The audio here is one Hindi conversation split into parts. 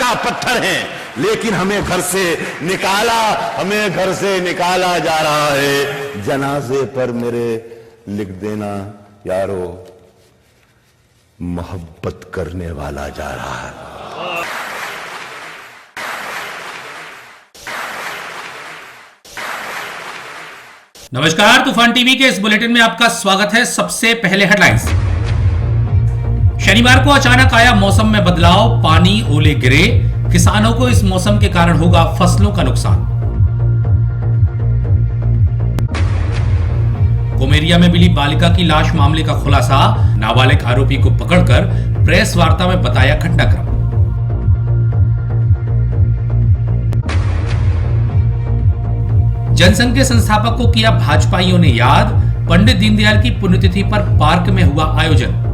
ईटा पत्थर हैं, लेकिन हमें घर से निकाला जा रहा है। जनाजे पर मेरे लिख देना यारो, मोहब्बत करने वाला जा रहा है। नमस्कार, तूफान टीवी के इस बुलेटिन में आपका स्वागत है। सबसे पहले हेडलाइंस। शनिवार को अचानक आया मौसम में बदलाव, पानी, ओले गिरे। किसानों को इस मौसम के कारण होगा फसलों का नुकसान। कोमेरिया में मिली बालिका की लाश मामले का खुलासा, नाबालिग आरोपी को पकड़कर प्रेस वार्ता में बताया घटनाक्रम। जनसंघ के संस्थापक को किया भाजपाइयों ने याद, पंडित दीनदयाल की पुण्यतिथि पर पार्क में हुआ आयोजन।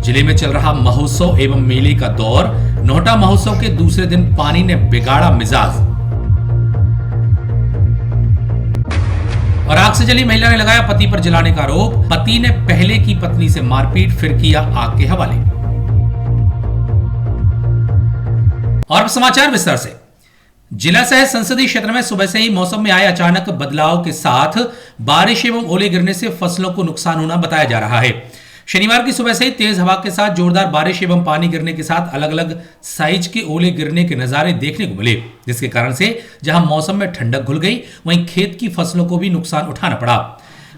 जिले में चल रहा महोत्सव एवं मेले का दौर, नोहटा महोत्सव के दूसरे दिन पानी ने बिगाड़ा मिजाज। और आग से जली महिला ने लगाया पति पर जलाने का आरोप, पति ने पहले की पत्नी से मारपीट, फिर किया आग के हवाले। और समाचार विस्तार से। जिला सह संसदीय क्षेत्र में सुबह से ही मौसम में आए अचानक बदलाव के साथ बारिश एवं ओले गिरने से फसलों को नुकसान होना बताया जा रहा है। शनिवार की सुबह से ही तेज हवा के साथ जोरदार बारिश एवं पानी गिरने के साथ अलग अलग साइज के ओले गिरने के नजारे देखने को मिले, जिसके कारण से जहां मौसम में ठंडक घुल गई, वहीं खेत की फसलों को भी नुकसान उठाना पड़ा।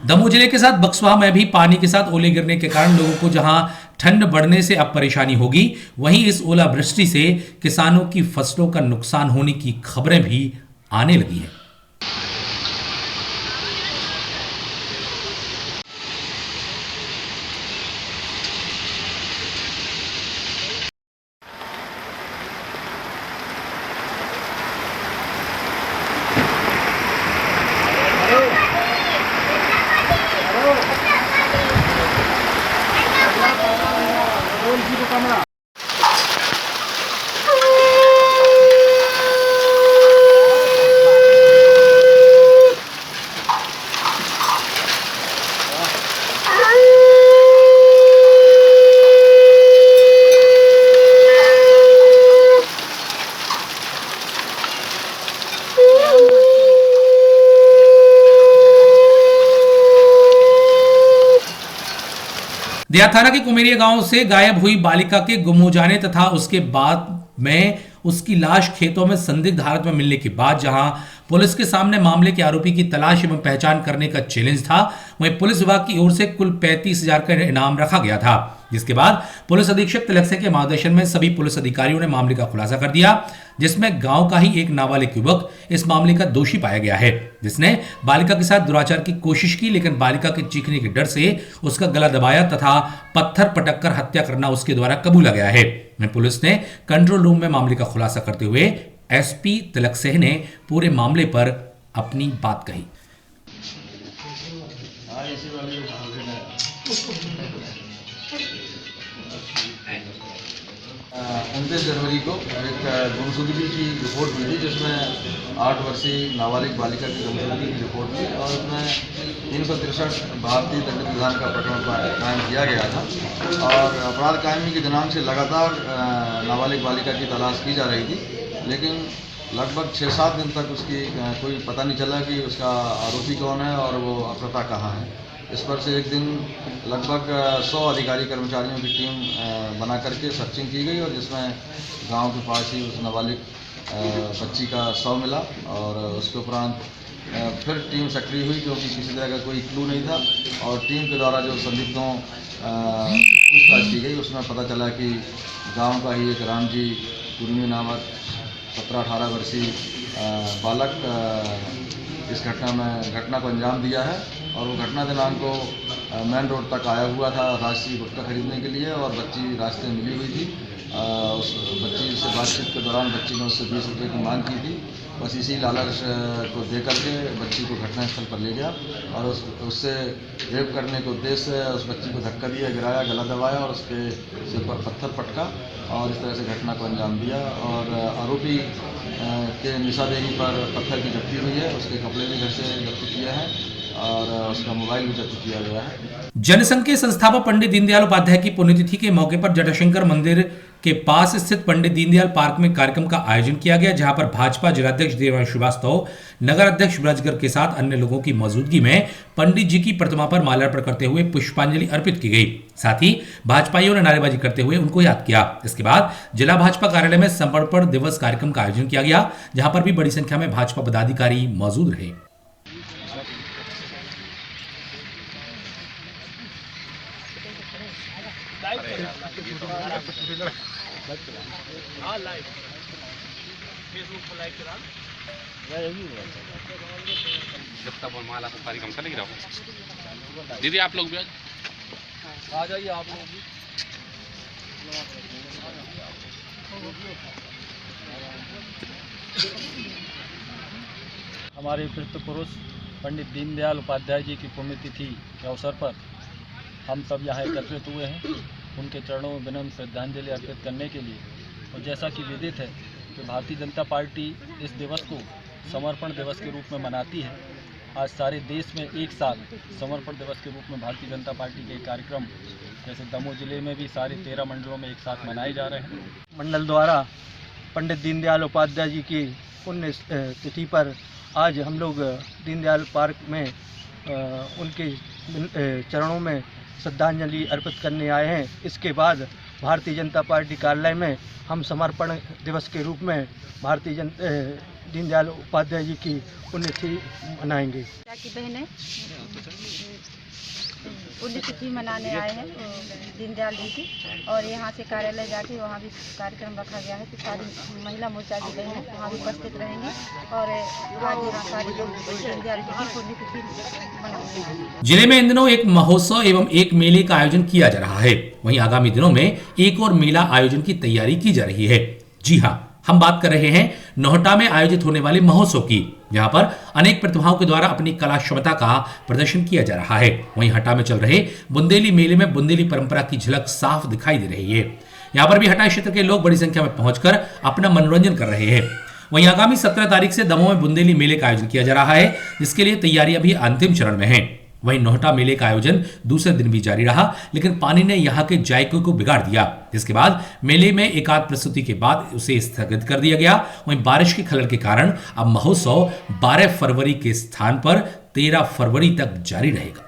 दमोह जिले के साथ बक्सवा में भी पानी के साथ ओले गिरने के कारण लोगों को जहां ठंड बढ़ने से अब परेशानी होगी, वहीं इस ओलावृष्टि से किसानों की फसलों का नुकसान होने की खबरें भी आने लगी हैं। दिया थाना के कुमेरिया गांव से गायब हुई बालिका के गुम हो जाने तथा उसके बाद में उसकी लाश खेतों में संदिग्ध हालत में मिलने के बाद जहां पुलिस के सामने मामले के आरोपी की तलाश एवं पहचान करने का चैलेंज था, वहीं पुलिस विभाग की ओर से कुल 35,000 का इनाम रखा गया था। जिसके बाद पुलिस अधीक्षक तिलक सिंह के मार्गदर्शन में सभी पुलिस अधिकारियों ने मामले का खुलासा कर दिया, जिसमें गांव का ही एक नाबालिग युवक इस मामले का दोषी पाया गया है, जिसने बालिका के साथ दुराचार की कोशिश की, लेकिन बालिका के चीखने के डर से उसका गला दबाया तथा पत्थर पटक कर हत्या करना उसके द्वारा कबूला गया है। पुलिस ने कंट्रोल रूम में मामले का खुलासा करते हुए एसपी तिलक सिंह ने पूरे मामले पर अपनी बात कही। 29 जनवरी को एक गुमशुदगी की रिपोर्ट हुई थी, जिसमें 8 वर्षीय नाबालिग बालिका की गुमशुदगी की रिपोर्ट थी और उसमें 363 भारतीय दंड विधान का प्रकरण कायम किया गया था। और अपराध कायमी के दिनांक से लगातार नाबालिग बालिका की तलाश की जा रही थी, लेकिन लगभग 6-7 दिन तक उसकी कोई पता नहीं चला कि उसका आरोपी कौन है और वो अपहृता कहाँ है। इस पर से एक दिन लगभग 100 अधिकारी कर्मचारियों की टीम बना करके सर्चिंग की गई और जिसमें गांव के पास ही उस नाबालिग बच्ची का शव मिला और उसके उपरांत फिर टीम सक्रिय हुई, क्योंकि किसी तरह का कोई क्लू नहीं था। और टीम के द्वारा जो संदिग्धों पूछताछ की गई, उसमें पता चला कि गांव का ही एक रामजी कुर्मी नामक 17-18 वर्षीय बालक इस घटना को अंजाम दिया है। और वो घटना दिनांक को मेन रोड तक आया हुआ था राशि गुटखा खरीदने के लिए और बच्ची रास्ते में मिली हुई थी। उस बच्ची से बातचीत के दौरान बच्ची ने उससे 20 रुपये की मांग की थी। बस इसी लालच को दे करके बच्ची को घटनास्थल पर ले गया और उससे रेप करने के उद्देश्य से उस बच्ची को धक्का दिया, गिराया, गला दबाया और उसके सिर पर पत्थर पटका और इस तरह से घटना को अंजाम दिया। और आरोपी के निशादेही पर पत्थर की जब्ती हुई है, उसके कपड़े भी घर से जब्त किए हैं और उसका मोबाइल भी जब्त किया गया है। जनसंघ के संस्थापक पंडित दीनदयाल उपाध्याय की पुण्यतिथि के मौके पर जटाशंकर मंदिर के पास स्थित पंडित दीनदयाल पार्क में कार्यक्रम का आयोजन किया गया, जहां पर भाजपा जिलाध्यक्ष देवांश श्रीवास्तव, नगर अध्यक्ष ब्रजगर के साथ अन्य लोगों की मौजूदगी में पंडित जी की प्रतिमा पर माल्यार्पण करते हुए पुष्पांजलि अर्पित की गई। साथ ही भाजपाइयों ने नारेबाजी करते हुए उनको याद किया। इसके बाद जिला भाजपा कार्यालय में समर्पण दिवस कार्यक्रम का आयोजन किया गया, जहां पर भी बड़ी संख्या में भाजपा पदाधिकारी मौजूद रहे। जब तक वो माला को कार्यक्रम चलेगी रहो। दीदी आप लोग भी आ जाइए, आप लोग भी। हमारे पृथ्वी पंडित दीनदयाल उपाध्याय जी की पुण्यतिथि के अवसर पर हम सब यहाँ एकत्रित हुए हैं उनके चरणों में विनम्र श्रद्धांजलि अर्पित करने के लिए। और जैसा कि विदित है कि भारतीय जनता पार्टी इस दिवस को समर्पण दिवस के रूप में मनाती है। आज सारे देश में एक साथ समर्पण दिवस के रूप में भारतीय जनता पार्टी के कार्यक्रम जैसे दमोह जिले में भी सारे 13 मंडलों में एक साथ मनाए जा रहे हैं। मंडल द्वारा पंडित दीनदयाल उपाध्याय जी की पुण्य तिथि पर आज हम लोग दीनदयाल पार्क में उनके चरणों में श्रद्धांजलि अर्पित करने आए हैं। इसके बाद भारतीय जनता पार्टी कार्यालय में हम समर्पण दिवस के रूप में दीनदयाल उपाध्याय जी की पुण्यतिथि मनाएंगे। की बहनें पुण्यतिथि मनाने आए हैं दीनदयाल जी की, और यहाँ से कार्यालय जाके वहाँ भी कार्यक्रम रखा गया है कि सारी महिला मोर्चा की बहनें वहाँ भी उपस्थित रहेंगी और आज यहाँ सारी लोग दीनदयाल जी की पुण्यतिथि मनाएंगे। जिले में इन दिनों एक महोत्सव एवं एक मेले का आयोजन किया जा रहा है। वहीं आगामी दिनों में एक और मेला आयोजन की तैयारी की जा रही है। जी हाँ, हम बात कर रहे हैं नोहटा में आयोजित होने वाले महोत्सव की, जहां पर अनेक प्रतिभाओं के द्वारा अपनी कला क्षमता का प्रदर्शन किया जा रहा है। वहीं हटा में चल रहे बुंदेली मेले में बुंदेली परंपरा की झलक साफ दिखाई दे रही है। यहां पर भी हटा क्षेत्र के लोग बड़ी संख्या में पहुंचकर अपना मनोरंजन कर रहे हैं। वहीं आगामी 17 तारीख से दमोह में बुंदेली मेले का आयोजन किया जा रहा है, जिसके लिए तैयारियां भी अंतिम चरण में हैं। वहीं नोहटा मेले का आयोजन दूसरे दिन भी जारी रहा, लेकिन पानी ने यहां के जायके को बिगाड़ दिया, जिसके बाद मेले में एकाध प्रस्तुति के बाद उसे स्थगित कर दिया गया। वहीं बारिश के खलल के कारण अब महोत्सव 12 फरवरी के स्थान पर 13 फरवरी तक जारी रहेगा।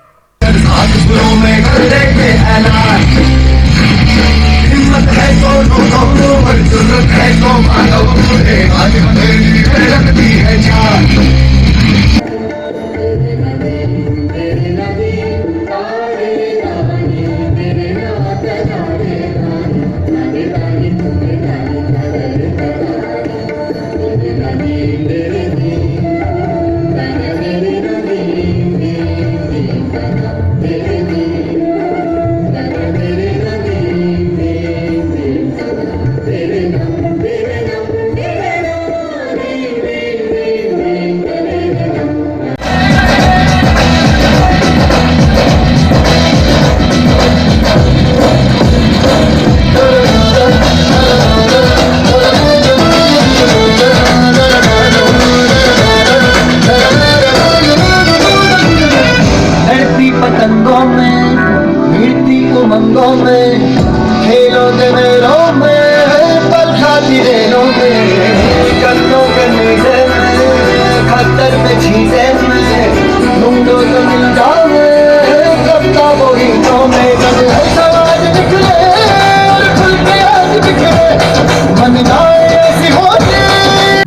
पतंगों में गिरती उमंगों में खेलों के मेलों में बरसाती रेलों में कत्तों के मेले में खतर में छीटे में ढूंढो तो मिल जाओगे कब्ता वो हितों में कद है समाज निकले और खुल के आज बिखरे मन जाए ऐसी होती।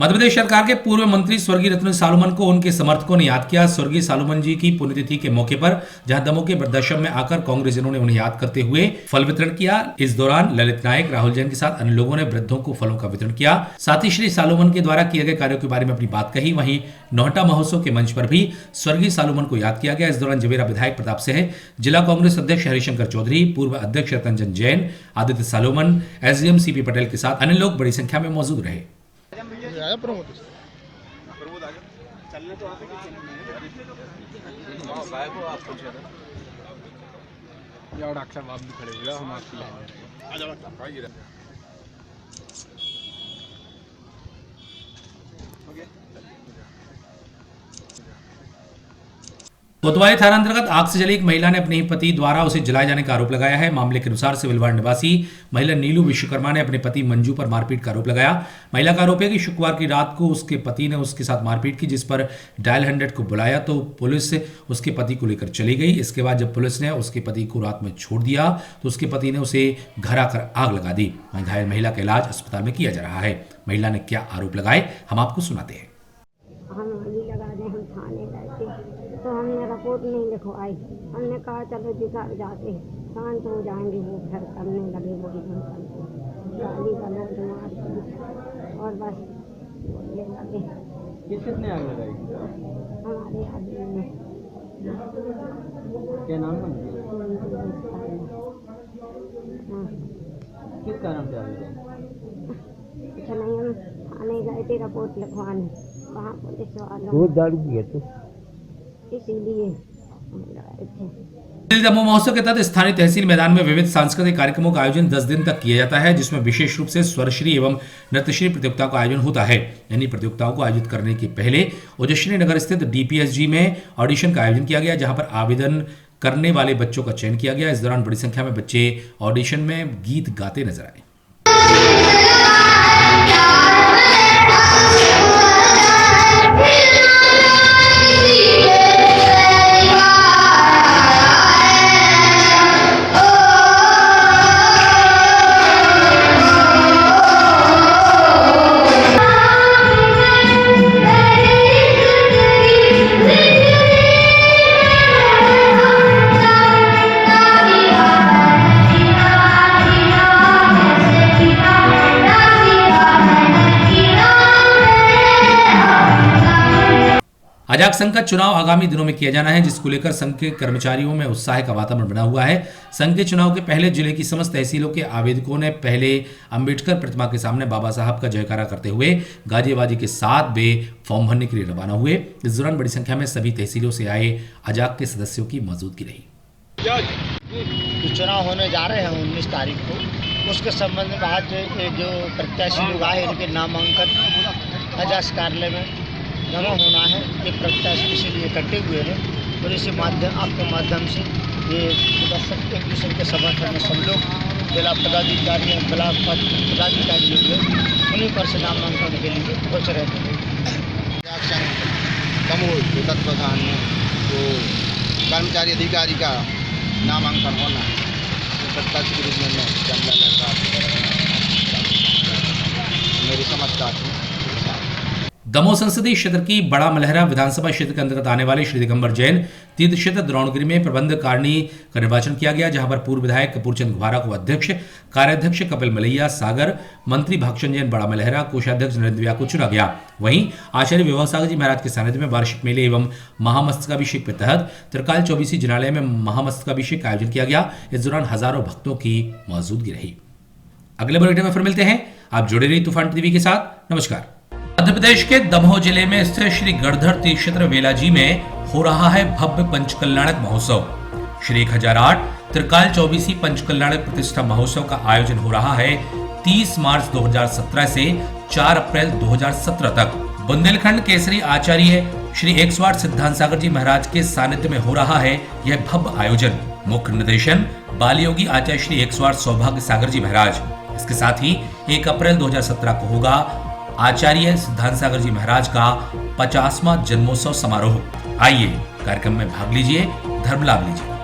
मध्य प्रदेश सरकार के पूर्व मंत्री स्वर्गीय रत्न सालुमन को उनके समर्थकों ने याद किया। स्वर्गीय सालुमन जी की पुण्यतिथि के मौके पर जहां दमोह के वृद्धाश्रम में आकर कांग्रेसियों ने उन्हें याद करते हुए फल वितरण किया। इस दौरान ललित नायक, राहुल जैन के साथ अन्य लोगों ने वृद्धों को फलों का वितरण किया। साथ ही श्री सालुमन के द्वारा किए गए कार्यों के बारे में अपनी बात कही। वहीं नोहटा महोत्सव के मंच पर भी स्वर्गीय सालुमन को याद किया गया। इस दौरान जवेरा विधायक प्रताप सिंह, जिला कांग्रेस अध्यक्ष हरिशंकर चौधरी, पूर्व अध्यक्ष रतनचंद जैन, आदित्य सालुमन, एसडीएम सीपी पटेल के साथ अन्य लोग बड़ी संख्या में मौजूद रहे। डॉक्टर साहब भी खड़े हुए हम आपकी कोतवाली थाना अंतर्गत आग से जली एक महिला ने अपने ही पति द्वारा उसे जलाए जाने का आरोप लगाया है। मामले के अनुसार सिविल वार्ड निवासी महिला नीलू विश्वकर्मा ने अपने पति मंजू पर मारपीट का आरोप लगाया। महिला का आरोप है कि शुक्रवार की रात को उसके पति ने उसके साथ मारपीट की, जिस पर डायल 100 को बुलाया तो पुलिस उसके पति को लेकर चली गई। इसके बाद जब पुलिस ने उसके पति को रात में छोड़ दिया तो उसके पति ने उसे घर आकर आग लगा दी। वहीं घायल महिला का इलाज अस्पताल में किया जा रहा है। महिला ने क्या आरोप लगाए हम आपको सुनाते हैं। हम थाने गए थे तो हमने रिपोर्ट नहीं लिखवाई। हमने कहा चलो जी घर जाते शांत हो जाएंगे। वो घर करने लगे वही गाली गलौज मार और बस बोलने लगे। किसने आग लगाई? हमारे आदमी ने। क्या नाम है? किस कारण से आग लगाई? कुछ नहीं, हम थाने गए थे रिपोर्ट लिखवाने, वहाँ पुलिस वालों वो दारू पिए थे इसीलिए हम लगाए थे। दमोह महोत्सव के तहत स्थानीय तहसील मैदान में विविध सांस्कृतिक कार्यक्रमों का आयोजन 10 दिन तक किया जाता है, जिसमें विशेष रूप से स्वरश्री एवं नृत्यश्री प्रतियोगिताओं का आयोजन होता है। यानी प्रतियोगिताओं को आयोजित करने के पहले ओजस्वी नगर स्थित DPSG में ऑडिशन का आयोजन किया गया, जहां पर आवेदन करने वाले बच्चों का चयन किया गया। इस दौरान बड़ी संख्या में बच्चे ऑडिशन में गीत गाते नजर आए। अजाक संघ का चुनाव आगामी दिनों में किया जाना है, जिसको लेकर संघ के कर्मचारियों में उत्साह का वातावरण बना हुआ है। संघ के चुनाव के पहले जिले की समस्त तहसीलों के आवेदकों ने पहले अंबेडकर प्रतिमा के सामने बाबा साहब का जयकारा करते हुए गाजीबाजी के साथ वे फॉर्म भरने के लिए रवाना हुए। इस दौरान बड़ी संख्या में सभी तहसीलों से आए अजाक के सदस्यों की मौजूदगी रही। चुनाव होने जा रहे हैं 19 तारीख को, उसके संबंध में आज जो प्रत्याशी लोग आए इनके नामांकन अजाक कार्यालय में जमा होना है। ये प्रत्याशी इसीलिए इकट्ठे हुए हैं और इसी माध्यम आपके माध्यम से ये एक दूसरे के समर्थन में सब लोग जिला पदाधिकारी हैं, ब्लॉक पदाधिकारी लोग हैं, उन्हीं पर से नामांकन के लिए पहुँच रहे थे। दमोह के तत्वाधान में तो कर्मचारी अधिकारी का नामांकन होना है, प्रत्याशी के रूप में मेरी समझता थी। दमोह संसदीय क्षेत्र की बड़ा मलहरा विधानसभा क्षेत्र के अंतर्गत आने वाले श्री दिगंबर जैन तीर्थ क्षेत्र द्रोणगिरी में प्रबंध कारिणी का निर्वाचन किया गया, जहां पर पूर्व विधायक कपूरचंद घुबारा को अध्यक्ष, कार्याध्यक्ष कपिल मलैया सागर, मंत्री भागचंद जैन बड़ा मलहरा, कोषाध्यक्ष नरेंद्र व्या को चुना गया। वहीं आचार्य विभव सागर जी महाराज के सानिध्य में वार्षिक मेले एवं महामस्तकाभिषेक के तहत त्रिकाल चौबीसी जिनालय में महामस्तकाभिषेक का आयोजन किया गया। इस दौरान हजारों भक्तों की मौजूदगी रही। अगले बुलेटिन में फिर मिलते हैं। आप जुड़े रहिए तूफान टीवी के साथ। नमस्कार। मध्य प्रदेश के दमोह जिले में स्थित श्री गढ़धर तीर्थ क्षेत्र वेलाजी में हो रहा है भव्य पंचकल्याणक महोत्सव। श्री 1008 त्रिकाल चौबीसी पंचकल्याणक प्रतिष्ठा महोत्सव का आयोजन हो रहा है 30 मार्च 2017 से 4 अप्रैल 2017 तक। बुंदेलखंड केसरी आचार्य श्री 108 सिद्धांत सागर जी महाराज के सानिध्य में हो रहा है यह भव्य आयोजन। मुख्य निर्देशन बाल योगी आचार्य श्री 108 सौभाग्य सागर जी महाराज। इसके साथ ही 1 अप्रैल 2017 को होगा आचार्य सिद्धांत सागर जी महाराज का 50वां जन्मोत्सव समारोह। आइए कार्यक्रम में भाग लीजिए, धर्म लाभ लीजिए।